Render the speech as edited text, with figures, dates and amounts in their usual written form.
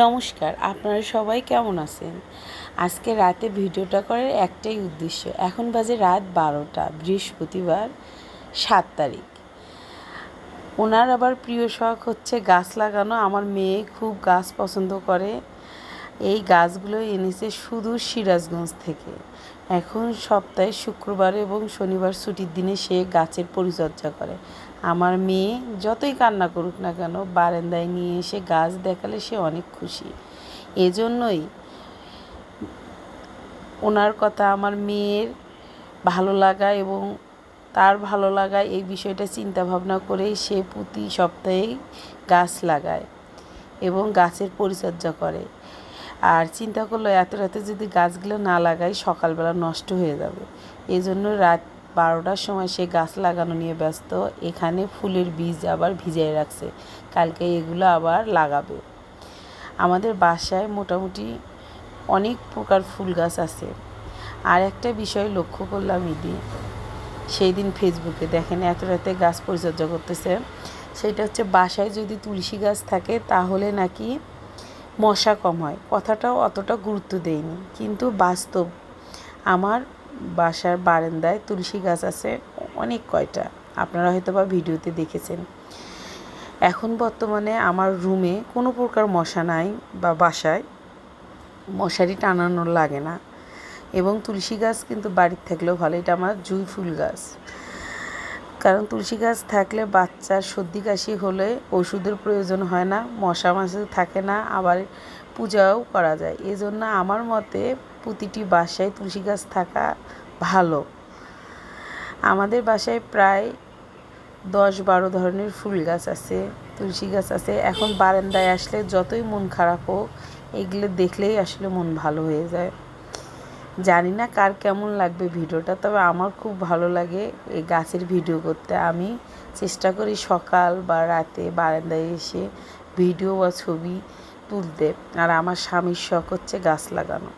নমস্কার, আপনারা সবাই কেমন আছেন? আজকে রাতে ভিডিওটা করার একটাই উদ্দেশ্য। এখন বাজে রাত 12টা, বৃহস্পতিবার 7 তারিখ। ওনার আবার প্রিয় শখ হচ্ছে গাছ লাগানো। আমার মেয়ে খুব গাছ পছন্দ করে। এই গাছগুলো এনেছে সুদূর সিরাজগঞ্জ থেকে। এখন সপ্তাহে শুক্রবার এবং শনিবার ছুটির দিনে সে গাছের পরিচর্যা করে। আমার মেয়ে যতই কান্না করুক না কেন, বারান্দায় নিয়ে এসে গাছ দেখালে সে অনেক খুশি। এজন্যই ওনার কথা আমার মেয়ের ভালো লাগা এবং তার ভালো লাগা এই বিষয়টা চিন্তা ভাবনা করেই সে প্রতি সপ্তাহেই গাছ লাগায় এবং গাছের পরিচর্যা করে। আর চিন্তা করলো এত রাতে যদি গাছগুলো না লাগাই সকালবেলা নষ্ট হয়ে যাবে। এই জন্য রাত 12টার সময় সে গাছ লাগানো নিয়ে ব্যস্ত। এখানে ফুলের বীজ আবার ভিজিয়ে রাখছে, কালকে এগুলো আবার লাগাবে। আমাদের বাসায় মোটামুটি অনেক প্রকার ফুল গাছ আছে। আর একটা বিষয় লক্ষ্য করলাম সেই দিন ফেসবুকে দেখেন এত রাতে গাছ পরিচর্যা করতেছে। সেটা হচ্ছে বাসায় যদি তুলসী গাছ থাকে তাহলে নাকি মশা কম হয়। কথাটাও অতটা গুরুত্ব দেয়নি, কিন্তু বাস্তব। আমার বাসার বারান্দায় তুলসী গাছ আছে অনেক কয়টা, আপনারা হয়তো বা ভিডিওতে দেখেছেন। এখন বর্তমানে আমার রুমে কোনো প্রকার মশা নাই বা বাসায় মশারি টানানো লাগে না। এবং তুলসী গাছ কিন্তু বাড়ির থাকলেও ভালো। এটা আমার জুঁই ফুল গাছ। কারণ তুলসী গাছ থাকলে বাচ্চার সর্দি কাশি হলে ওষুধের প্রয়োজন হয় না, মশা মাছি থাকে না, আবার পূজাও করা যায়। এজন্য আমার মতে প্রতিটি বাসায় তুলসী গাছ থাকা ভালো। আমাদের বাসায় প্রায় 10-12 ধরনের ফুল গাছ আছে, তুলসী গাছ আছে। এখন বারান্দায় আসলে যতই মন খারাপ হোক, এগুলো দেখলেই আসলে মন ভালো হয়ে যায়। জানি না কার কেমন লাগবে ভিডিওটা, তবে আমার খুব ভালো লাগে এই গাছের ভিডিও করতে। আমি চেষ্টা করি সকাল বা রাতে বারান্দায় এসে ভিডিও বা ছবি তুলতে। আর আমার স্বামীর শখ হচ্ছে গাছ লাগানো।